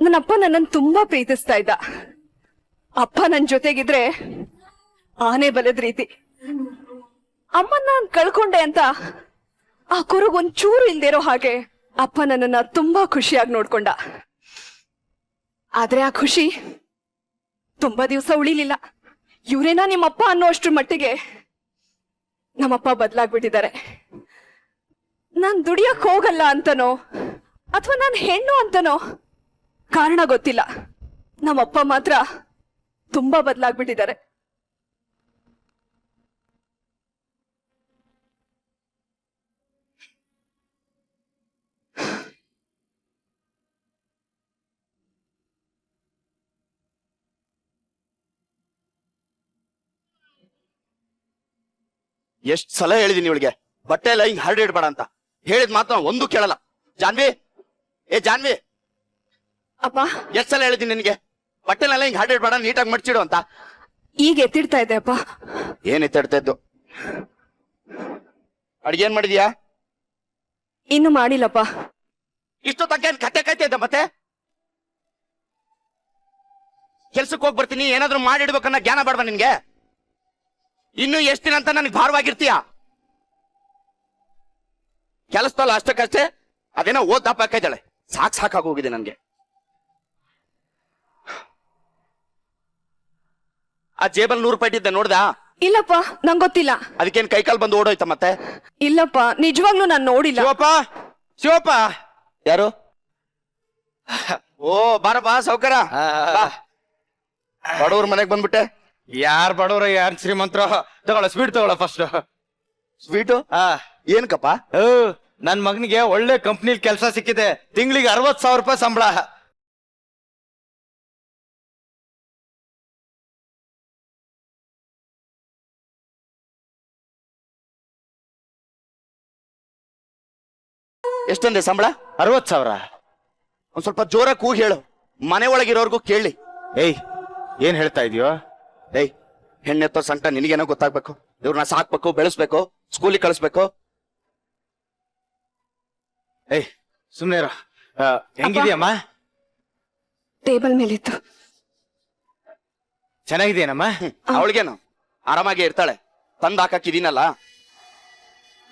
ನನ್ನಪ್ಪ ನನ್ನನ್ನು ತುಂಬಾ ಪ್ರೀತಿಸ್ತಾ ಇದ್ದ. ಅಪ್ಪ ನನ್ ಜೊತೆಗಿದ್ರೆ ಆನೆ ಬಲದ ರೀತಿ. ಅಮ್ಮನ್ನ ಕಳ್ಕೊಂಡೆ ಅಂತ ಆ ಕುರುಗೊಂಚೂರು ಇಲ್ದಿರೋ ಹಾಗೆ ಅಪ್ಪ ನನ್ನನ್ನ ತುಂಬಾ ಖುಷಿಯಾಗಿ ನೋಡ್ಕೊಂಡ. ಆದ್ರೆ ಆ ಖುಷಿ ತುಂಬಾ ದಿವಸ ಉಳಿಲಿಲ್ಲ. ಇವ್ರೇನಾ ನಿಮ್ಮಪ್ಪ ಅನ್ನೋ ಅಷ್ಟ್ರ ಮಟ್ಟಿಗೆ ನಮ್ಮಪ್ಪ ಬದಲಾಗ್ಬಿಟ್ಟಿದ್ದಾರೆ. ನಾನ್ ದುಡಿಯಕ್ ಹೋಗಲ್ಲ ಅಂತನೋ ಅಥವಾ ನಾನ್ ಹೆಣ್ಣು ಅಂತನೋ ಕಾರಣ ಗೊತ್ತಿಲ್ಲ, ನಮ್ಮಪ್ಪ ಮಾತ್ರ ತುಂಬಾ ಬದಲಾಗ್ಬಿಟ್ಟಿದ್ದಾರೆ. ಎಷ್ಟ್ ಸಲ ಹೇಳಿದೀನಿ ಇವಳಿಗೆ ಬಟ್ಟೆ ಎಲ್ಲ ಹಿಂಗ್ ಹರಡಿ ಇಡ್ಬೇಡ ಅಂತ. ಹೇಳಿದ್ ಮಾತ್ರ ಒಂದು ಕೇಳಲ್ಲ. ಜಾನ್ವಿ, ಏ ಜಾನ್ವಿ, ಅಪ್ಪ ಎಷ್ಟ್ ಸಲ ಹೇಳಿದೀನಿ ನಿನ್ಗೆ ಬಟ್ಟೆನೆಲ್ಲ ಹಿಂಗ್ ಹರಡಿ ಇಡ್ಬೇಡ, ನೀಟಾಗಿ ಮಡ್ಚಿಡು ಅಂತ. ಈಗ ಎತ್ತಿಡ್ತಾ ಇದೆ ಅಪ್ಪ. ಏನ್ ಎತ್ತಿಡ್ತಾ ಇದ್ದು? ಅಡ್ಗೆ ಏನ್ ಮಾಡಿದ್ಯಾ? ಇನ್ನು ಮಾಡಿಲ್ಲಪ್ಪ. ಇಷ್ಟೊತ್ತಂಕ ಏನ್ ಕತ್ತೆ ಕಾಯ್ತಾ ಇದ್ದ? ಮತ್ತೆ ಕೆಲ್ಸಕ್ಕೆ ಹೋಗಿ ಬರ್ತೀನಿ, ಏನಾದ್ರು ಮಾಡಿಡ್ಬೇಕನ್ನ ಜ್ಞಾನ ಬೇಡವಾ ನಿನ್ಗೆ? ಇನ್ನು ಎಷ್ಟ್ ದಿನ ಅಂತ ನನಗೆ ಭಾರವಾಗಿರ್ತೀಯ? ಕೆಲಸದಲ್ಲ ಅಷ್ಟಕ್ಕಷ್ಟೇ ಅದೇನೋ ಓದ್ದಾಪಾಕಿದ್ದಾಳೆ. ಸಾಕಾಗಿ ಹೋಗಿದೆ ನನ್ಗೆ. ಆ ಜೇಬಲ್ 100 ರೂಪಾಯಿ ಇಟ್ಟಿದ್ದೆ, ನೋಡ್ದಾ? ಇಲ್ಲಪ್ಪ, ನಂಗೆ ಗೊತ್ತಿಲ್ಲ. ಅದಕ್ಕೇನ್ ಕೈಕಾಲ್ ಬಂದು ಓಡೋಯ್ತ ಮತ್ತೆ? ಇಲ್ಲಪ್ಪ, ನಿಜವಾಗ್ಲೂ ನಾನು ನೋಡಿಲ್ಲ. ಶಿವಪ್ಪ ಯಾರು? ಓ ಬಾರಪ್ಪ ಸೌಕರ. ಬಡವ್ರ ಮನೆಗ್ ಬಂದ್ಬಿಟ್ಟೆ. ಯಾರ್ ಬಡವ್ರ ಯಾರ್ ಶ್ರೀಮಂತರ? ತಗೊಳ ಸ್ವೀಟ್ ತಗೊಳ ಫಸ್ಟ್. ಸ್ವೀಟು ಏನಕ್ಕಪ್ಪ? ನನ್ ಮಗನಿಗೆ ಒಳ್ಳೆ ಕಂಪ್ನಿಲ್ ಕೆಲಸ ಸಿಕ್ಕಿದೆ. ತಿಂಗಳಿಗೆ 60,000 ರೂಪಾಯಿ ಸಂಬಳ. ಎಷ್ಟಂದೆ ಸಂಬಳ? 60,000. ಒಂದ್ ಸ್ವಲ್ಪ ಜೋರ ಕೂಗಿ ಹೇಳು, ಮನೆ ಒಳಗಿರೋರ್ಗು ಕೇಳಿ. ಏಯ್, ಏನ್ ಹೇಳ್ತಾ ಇದೀಯೋ? ಏಯ್, ಹೆಣ್ಣೆತ್ತೋ ಸಂಟ ನಿನಗೇನೋ ಗೊತ್ತಾಗ್ಬೇಕು. ಇವ್ರನ್ನ ಸಾಕ್ಬೇಕು, ಬೆಳೆಸ್ಬೇಕು, ಸ್ಕೂಲಿಗೆ ಕಳಿಸ್ಬೇಕು. ಏಯ್ ಸುಮ್ನೆ ಇರು. ಹೆಂಗಿದ್ಯಮ್ಮ? ಟೇಬಲ್ ಮೇಲಿತ್ತು. ಚೆನ್ನಾಗಿದೆಯೇನಮ್ಮ? ಅವಳಿಗೇನು, ಆರಾಮಾಗಿ ಇರ್ತಾಳೆ. ತಂದ್ ಹಾಕಿದೀನಲ್ಲ,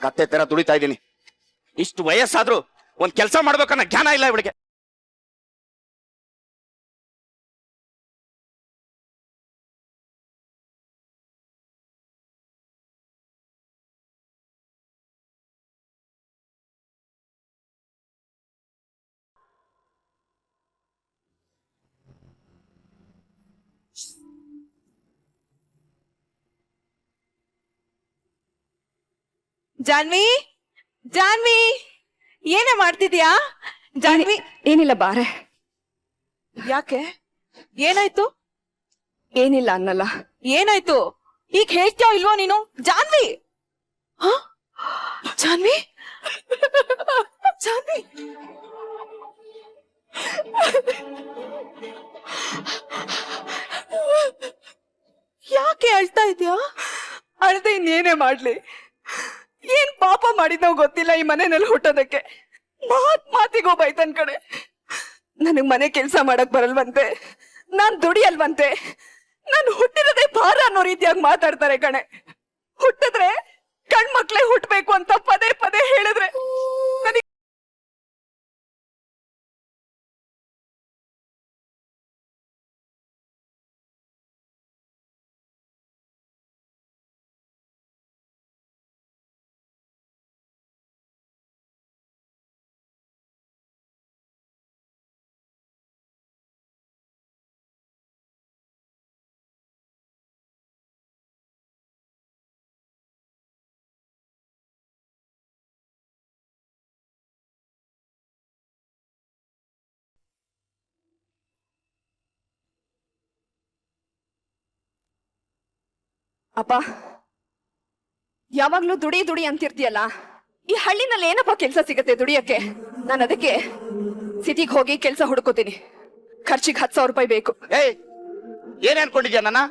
ಕತ್ತೆ ತರ ದುಡಿತಾ ಇದ್ದೀನಿ. ಇಷ್ಟು ವಯಸ್ಸಾದ್ರೂ ಒಂದ್ ಕೆಲಸ ಮಾಡ್ಬೇಕನ್ನ ಜ್ಞಾನ ಇಲ್ಲ ಇವಳಿಗೆ. ಜಾನ್ವಿ, ಜಾನ್ವಿ, ಏನೇ ಮಾಡ್ತಿದ್ಯಾ? ಜಾನ್ವಿ, ಏನಿಲ್ಲ ಬಾರೆ. ಯಾಕೆ? ಏನಾಯ್ತು? ಏನಿಲ್ಲ ಅನ್ನಲ್ಲ. ಏನಾಯ್ತು? ಈಗ ಹೇಳ್ತೀಯೋ ಇಲ್ವೋ ನೀನು? ಜಾನ್ವಿ, ಜಾನ್ವಿ, ಜಾನ್ವಿ, ಯಾಕೆ ಅಳ್ತಾ ಇದ್ಯಾ? ಅಳ್ದೆ ಇನ್ನೇನೇ ಮಾಡ್ಲಿ? ಏನ್ ಪಾಪ ಮಾಡಿದ್ನೋ ಗೊತ್ತಿಲ್ಲ ಈ ಮನೆಯಲ್ಲಿ ಹುಟ್ಟೋದಕ್ಕೆ. ಮಾತಿಗೋ ಬೈತನ್ ಕಡೆ. ನನಗ್ ಮನೆ ಕೆಲ್ಸ ಮಾಡಕ್ ಬರಲ್ವಂತೆ, ನಾನ್ ದುಡಿಯಲ್ವಂತೆ, ನಾನು ಹುಟ್ಟಿರೋದೇ ಭಾರ ಅನ್ನೋ ರೀತಿಯಾಗಿ ಮಾತಾಡ್ತಾರೆ ಕಣೆ. ಹುಟ್ಟಿದ್ರೆ ಕಣ್ಮಕ್ಳೇ ಹುಟ್ಬೇಕು ಅಂತ ಪದೇ ಪದೇ ಹೇಳಿದ್ರೆ ನನಗೆ ಅಪ್ಪ, ಯಾವಾಗ್ಲೂ ದುಡಿ ದುಡಿ ಅಂತಿರ್ತೀಯಲ್ಲ, ಈ ಹಳ್ಳಿನಲ್ಲಿ ಏನಪ್ಪ ಕೆಲ್ಸ ಸಿಗತ್ತೆ ದುಡಿಯಕ್ಕೆ? ನಾನು ಅದಕ್ಕೆ ಸಿಟಿಗೆ ಹೋಗಿ ಕೆಲ್ಸ ಹುಡ್ಕೋತೀನಿ. ಖರ್ಚಿಗೆ 10,000 ರೂಪಾಯಿ ಬೇಕು. ಏಯ್, ಏನ್ ಅನ್ಕೊಂಡಿದ್ಯಾ ನನ್ನ?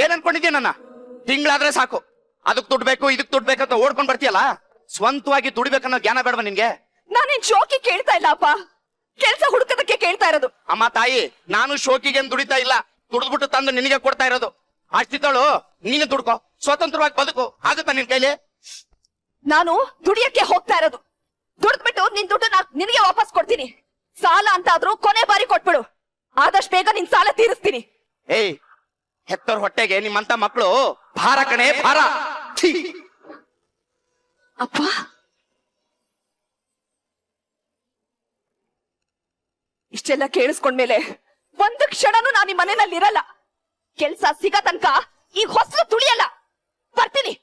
ಏನ್ ಅನ್ಕೊಂಡಿದ್ಯಾ ನನ್ನ? ತಿಂಗಳಾದ್ರೆ ಸಾಕು, ಅದಕ್ ದುಡ್ಡು ಬೇಕು, ಇದಕ್ ದುಡ್ಡು ಬೇಕಂತ ಓಡ್ಕೊಂಡ್ ಬರ್ತೀಯಲ್ಲ. ಸ್ವಂತವಾಗಿ ದುಡಿಬೇಕನ್ನೋ ಜ್ಞಾನ ಬೇಡವಾ ನಿನ್ಗೆ? ನಾನೇನ್ ಶೋಕಿ ಕೇಳ್ತಾ ಇಲ್ಲ ಅಪ್ಪ. ಕೆಲ್ಸ ಹುಡುಕದಕ್ಕೆ ಕೇಳ್ತಾ ಇರೋದು. ಅಮ್ಮ ತಾಯಿ, ನಾನು ಶೋಕಿಗೆ ದುಡಿತಾ ಇಲ್ಲ, ದುಡಿದ್ಬಿಟ್ಟು ತಂದು ನಿನಗೆ ಕೊಡ್ತಾ ಇರೋದು. ಅಷ್ಟಿದ್ದಳು ನೀನು ದುಡ್ಕೋ, ಸ್ವತಂತ್ರವಾಗಿ ಬದುಕು. ಆಗುತ್ತಾ ನಿನ್ ಕೈಲಿ? ನಾನು ದುಡಿಯಕ್ಕೆ ಹೋಗ್ತಾ ಇರೋದು. ದುಡ್ದ್ಬಿಟ್ಟು ನಿನ್ ದುಡ್ಡು ನಿನಗೆ ವಾಪಸ್ ಕೊಡ್ತೀನಿ. ಸಾಲ ಅಂತ ಆದ್ರೂ ಕೊನೆ ಬಾರಿ ಕೊಟ್ಬಿಡು. ಆದಷ್ಟು ಬೇಗ ನಿನ್ ಸಾಲ ತೀರಿಸ್ತೀನಿ. ಏಯ್, ಹೆತ್ತೋರ್ ಹೊಟ್ಟೆಗೆ ನಿಮ್ಮಂತ ಮಕ್ಕಳು ಭಾರ ಕಣೆ, ಭಾರ. ಛೀ! ಅಪ್ಪ, ಇಷ್ಟೆಲ್ಲ ಕೇಳಿಸ್ಕೊಂಡ್ಮೇಲೆ ಒಂದು ಕ್ಷಣನೂ ನಾನು ಈ ಮನೆಯಲ್ಲಿ ಇರಲ್ಲ. ಕೆಲ್ಸ ಸಿಗ ತನಕ ಈ ಹೊಸಲು ತುಳಿಯಲ್ಲ. ಬರ್ತೀನಿ.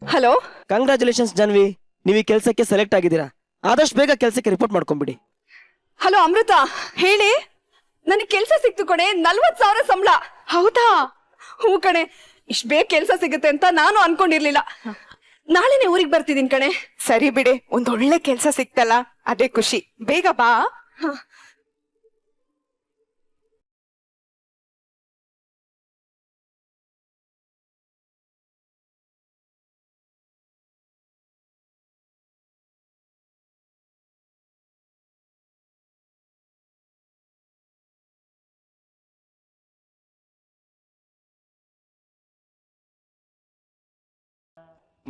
ಹಲೋ, ಕಂಗ್ರಾಚುಲೇಷನ್ಸ್ ಜಾನ್ವಿ, ನೀವು ಈ ಕೆಲಸಕ್ಕೆ ಸೆಲೆಕ್ಟ್ ಆಗಿದ್ದೀರಾ. ಆದಷ್ಟು ಬೇಗ ಕೆಲಸಕ್ಕೆ ರಿಪೋರ್ಟ್ ಮಾಡ್ಕೊಂಬಿಡಿ. ಹಲೋ ಅಮೃತ, ಹೇಳಿ. ನನಗೆ ಕೆಲ್ಸ ಸಿಕ್ತು ಕಣೆ, 40,000 ಸಂಬಳ. ಹೌದಾ? ಹೂ ಕಣೆ, ಇಷ್ಟ ಬೇಗ ಕೆಲ್ಸ ಸಿಗುತ್ತೆ ಅಂತ ನಾನು ಅನ್ಕೊಂಡಿರ್ಲಿಲ್ಲ. ನಾಳೆನೆ ಊರಿಗೆ ಬರ್ತಿದ್ದೀನಿ ಕಣೆ. ಸರಿ ಬಿಡೆ, ಒಂದೊಳ್ಳೆ ಕೆಲ್ಸ ಸಿಕ್ತಲ್ಲ, ಅದೇ ಖುಷಿ. ಬೇಗ ಬಾ.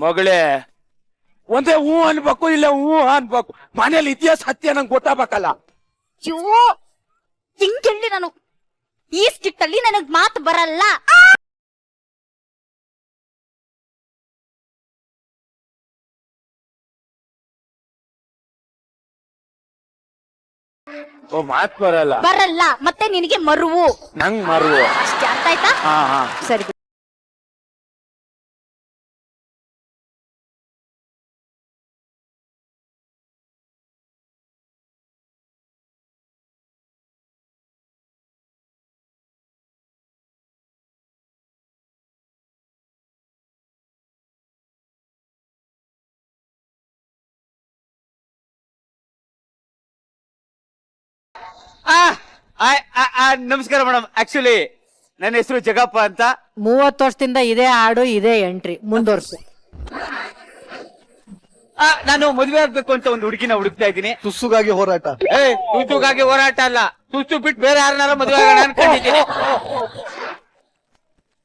ಮಗಳೇ, ಒಂದೇ ಹೂ ಅನ್ಬೇಕು, ಇಲ್ಲ ಹೂ ಅನ್ಬೇಕು. ಮನೇಲಿ ಇತಿಹಾಸ ಸತ್ಯ ನಂಗೆ ಗೊತ್ತಾಗಬೇಕಲ್ಲ. ಅಯ್ಯೋ, ಹಿಂಗೆಲ್ಲಿ ನಾನು ಈ ಸ್ಕಿಟ್ ಅಲ್ಲಿ ನನಗ್ ಮಾತು ಬರಲ್ಲ. ಓ, ಮಾತ್ ಬರಲ್ಲ. ಬರಲ್ಲ ಮತ್ತೆ ನಿನಗೆ ಮರುವು. ನಂಗ್ ಮರು. ಅಷ್ಟೇ, ಅರ್ಥ ಆಯ್ತಾ? ಹಾ ಹಾ. ಸರಿ. ನಮಸ್ಕಾರ ಮೇಡಮ್. ಆಕ್ಚುಲಿ ನನ್ನ ಹೆಸರು ಜಗಪ್ಪ ಅಂತ. 30 ವರ್ಷದಿಂದ ಇದೇ ಹಾಡು ಇದೇ ಎಂಟ್ರಿ ಮುಂದುವರ್ಸು. ನಾನು ಮದುವೆ ಆಗ್ಬೇಕು ಅಂತ ಒಂದು ಹುಡುಗಿನ ಹುಡುಕ್ತಾ ಇದ್ದೀನಿ. ತುಸುಗಾಗಿ ಹೋರಾಟ. ತುಸುಗಾಗಿ ಹೋರಾಟ ಅಲ್ಲ, ತುಸು ಬಿಟ್ಟು ಬೇರೆ ಯಾರನ್ನಾರ ಮದುವೆ ಆಗೋಣ ಅನ್ಕೊಂಡಿದ್ದೀನಿ.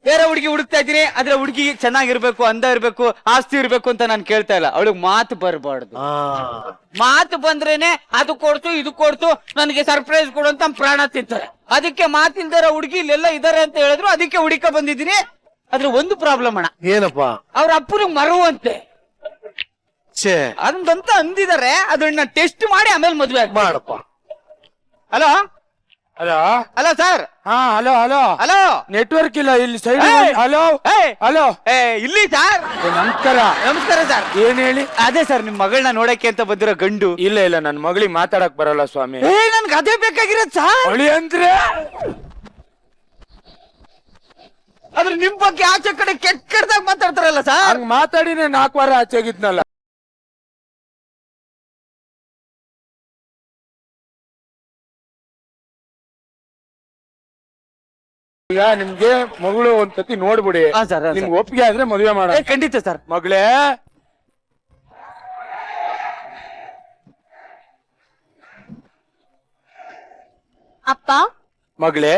ಬೇರೆ ಹುಡುಗಿ ಹುಡುಕ್ತಾ ಇದ್ದೀನಿ. ಆದ್ರೆ ಹುಡುಗಿ ಚೆನ್ನಾಗಿರ್ಬೇಕು, ಅಂದ ಇರ್ಬೇಕು, ಆಸ್ತಿ ಇರ್ಬೇಕು ಅಂತ ನಾನು ಕೇಳ್ತಾ ಇಲ್ಲ. ಅವಳಿಗೆ ಮಾತು ಬರಬಾರ್ದು. ಮಾತು ಬಂದ್ರೇನೆ ಅದು ಕೊಡ್ತು ಇದು ಕೊಡ್ತು ನನಗೆ ಸರ್ಪ್ರೈಸ್ ಕೊಡು ಅಂತ ಪ್ರಾಣ ತಿಂತಾರೆ. ಅದಕ್ಕೆ ಮಾತಿಲ್ದಾರ ಹುಡುಗಿ ಇಲ್ಲೆಲ್ಲ ಇದಾರೆ ಅಂತ ಹೇಳಿದ್ರು, ಅದಕ್ಕೆ ಹುಡುಕ ಬಂದಿದ್ದೀನಿ. ಆದ್ರೆ ಒಂದು ಪ್ರಾಬ್ಲಮ್ ಅಣ್ಣ. ಏನಪ್ಪ? ಅವ್ರ ಅಪ್ಪನಿಗೆ ಮರುವಂತೆ ಅದಂತ ಅಂದಿದ್ದಾರೆ. ಅದನ್ನ ಟೆಸ್ಟ್ ಮಾಡಿ ಆಮೇಲೆ ಮದ್ವೆ ಮಾಡಪ್ಪ. Hello hello hello sir. ಹಾ, ಹಲೋ ಹಲೋ ಹಲೋ. ನೆಟ್ವರ್ಕ್ ಇಲ್ಲ ಇಲ್ಲಿ ಸೈಡ್. Hello hello. ಇಲ್ಲಿ ಸರ್. ನಮಸ್ಕಾರ. ನಮಸ್ಕಾರ ಸರ್. ಏನ್ ಹೇಳಿ? ಅದೇ ಸರ್, ನಿಮ್ ಮಗಳನ್ನ ನೋಡಕ್ಕೆ ಅಂತ ಬಂದಿರೋ ಗಂಡು. ಇಲ್ಲ ಇಲ್ಲ, ನನ್ ಮಗಳಿಗೆ ಮಾತಾಡಕ್ ಬರಲ್ಲ ಸ್ವಾಮಿ. ನನ್ಗೆ ಅದೇ ಬೇಕಾಗಿರೋದು ಸರ್. ಹೊಳಿ ಅಂದ್ರೆ ಆದ್ರೆ ನಿಮ್ ಬಗ್ಗೆ ಆಚೆ ಕಡೆ ಕೆಟ್ಟ ಕೆಟ್ಟದಾಗ ಮಾತಾಡ್ತಾರಲ್ಲ ಸರ್. ಹಂಗ್ ಮಾತಾಡಿನೇ 4 ವಾರ ಆಚೆಗಿದ್ನಲ್ಲ. ಈಗ ನಿಮ್ಗೆ ಮಗಳು ಒಂದ್ಸತಿ ನೋಡ್ಬಿಡಿ. ಹಾ ಸರ್, ಹಾ ಸರ್. ನಿಮ್ಗೆ ಒಪ್ಪಿಗೆ ಆದ್ರೆ ಮದುವೆ ಮಾಡ. ಖಂಡಿತ ಸರ್. ಮಗಳೇ, ಅಪ್ಪ, ಮಗಳೇ,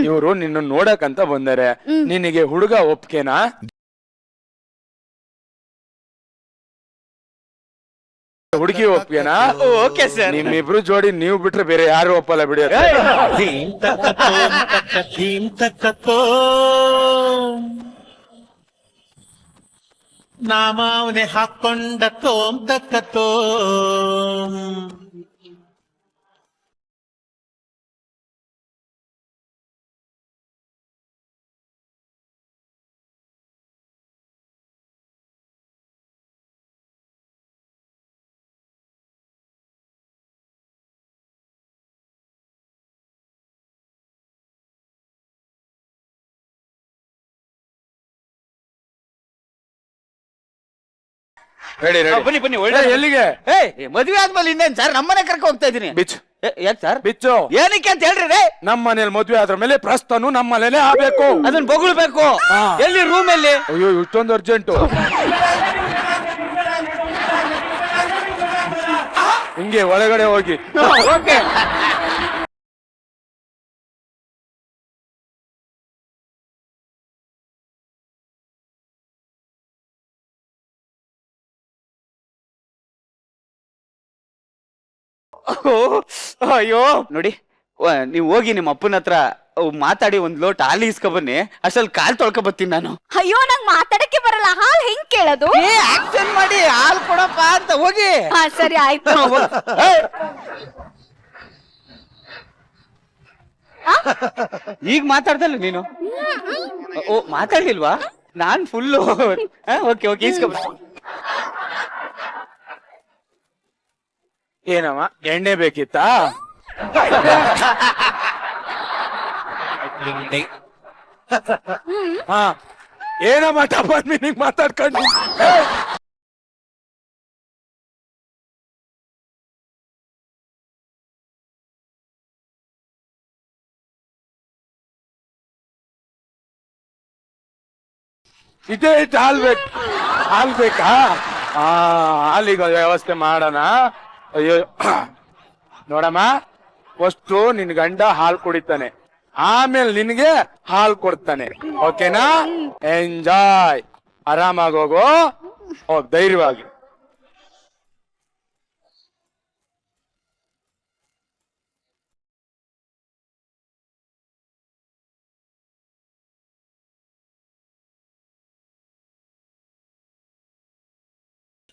ಇವರು ನಿನ್ನ ನೋಡಕಂತ ಬಂದಾರೆ. ನಿನಗೆ ಹುಡುಗ ಒಪ್ಕೆನಾ? ಹುಡುಗಿ ಒಪ್ಗೆನಾ? Okay sir. ನಿಮ್ಮಿಬ್ರು ಜೋಡಿ ನೀವು ಬಿಟ್ರೆ ಬೇರೆ ಯಾರು ಒಪ್ಪಲ್ಲ ಬಿಡಿ. ನಾಮಾವನೆ ಹಾಕೊಂಡ ತೋಂ ತಕ್ಕತೋ. Ready ready. ಬನ್ನಿ ಬನ್ನಿ, ಒಳ್ಳೆ ಎಲ್ಲಿಗೆ? ಮದುವೆ ಆದ್ಮೇಲೆ ಇನ್ನೇನ್ ಸರ್, ನಮ್ಮನೆ ಕರ್ಕ ಹೋಗ್ತಾ ಇದೀನಿ. ಬಿಚ್ ಯಾಕೆ ಸರ್ ಬಿಚ್ಚು ಏನಕ್ಕೆ ಅಂತ ಹೇಳ್ರಿ ರೇ ನಮ್ಮ ಮನೇಲಿ ಮದ್ವೆ ಆದ್ರ ಮೇಲೆ ಪ್ರಸ್ತನು ನಮ್ಮ ಮನೇಲೆ ಆಗ್ಬೇಕು. ಅದನ್ನ ಬೊಗಳ್ಬೇಕು. ಎಲ್ಲಿ ರೂಮ್ ಎಲ್ಲಿ? ಅಯ್ಯೋ ಇಷ್ಟೊಂದು ಅರ್ಜೆಂಟು. ಹಿಂಗೆ ಒಳಗಡೆ ಹೋಗಿ. ಓಕೆ. ಅಯ್ಯೋ ನೋಡಿ, ನೀವ್ ಹೋಗಿ ನಿಮ್ಮ ಅಪ್ಪನ ಹತ್ರ ಮಾತಾಡಿ ಒಂದ್ ಲೋಟ ಹಾಲು ಇಸ್ಕೊಬನ್ನಿ. ಅಷ್ಟ್ರಲ್ಲಿ ಕಾಲ್ ತೊಳ್ಕೊ ಬರ್ತೀನಿ ನಾನು. ಅಯ್ಯೋ ನಂಗ್ ಮಾತಾಡಕ್ಕೆ ಬರಲ್ಲ, ಹಾಲ್ ಹೆಂಗ್ ಕೇಳೋದು? ಆಕ್ಷನ್ ಮಾಡಿ ಹಾಲು ಕೊಡಪ್ಪ ಅಂತ ಹೋಗಿ. ಹಾ ಸರಿ ಆಯ್ತು. ಈಗ ಮಾತಾಡ್ದಲ್ಲ ನೀನು? ಓ ಮಾತಾಡ್ಲಿಲ್ವಾ? ನಾನ್ ಫುಲ್ಲು ಓಕೆ ಓಕೆ ಇಸ್ಕೊಬರ್ತೀನಿ. ಏನಮ್ಮ ಎಣ್ಣೆ ಬೇಕಿತ್ತಾ? ಹಾ ಏನಮ್ಮ ಟಪಾಲ್ ಮೀನಿಂಗ್ ಮಾತಾಡ್ಕೊಂಡು. ಇದೇ ಇಟ್ಟು ಹಾಲ್ ಬೇಕಾ? ಹಾಲಿಗೆ ವ್ಯವಸ್ಥೆ ಮಾಡೋಣ. ಅಯ್ಯೋ ನೋಡಮ್ಮ, ಫಸ್ಟು ನಿನ್ ಗಂಡ ಹಾಲು ಕುಡಿತಾನೆ, ಆಮೇಲೆ ನಿನ್ಗೆ ಹಾಲು ಕೊಡ್ತಾನೆ. ಓಕೆನಾ? ಎಂಜಾಯ್. ಆರಾಮಾಗಿ ಹೋಗು, ಹೋಗ್ ಧೈರ್ಯವಾಗಿ.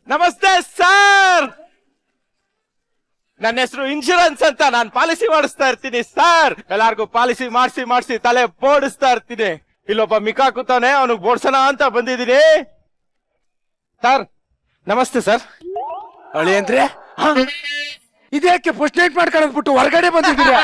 ನಮಸ್ತೆ ಸರ್, ನನ್ನ ಹೆಸರು ಇನ್ಶೂರೆನ್ಸ್ ಅಂತ. ನಾನು ಪಾಲಿಸಿ ಮಾಡಿಸ್ತಾ ಇರ್ತೀನಿ ಸರ್. ಎಲ್ಲಾರ್ಗು ಪಾಲಿಸಿ ಮಾಡಿಸಿ ತಲೆ ಬೋಡಿಸ್ತಾ ಇರ್ತೀನಿ. ಇಲ್ಲೊಬ್ಬ ಮಿಕಾ ಕೂತಾನೆ, ಅವನಿಗೆ ಬೋಡ್ಸೋಣ ಅಂತ ಬಂದಿದ್ದೀನಿ ಸರ್. ನಮಸ್ತೆ ಸರ್. ಅಳಿ ಅಂದ್ರೆ ಇದಕ್ಕೆ ಫಸ್ಟ್ ನೈಟ್ ಮಾಡ್ಕೊಂಡ್ಬಿಟ್ಟು ಹೊರಗಡೆ ಬಂದಿದ್ದೀರಾ?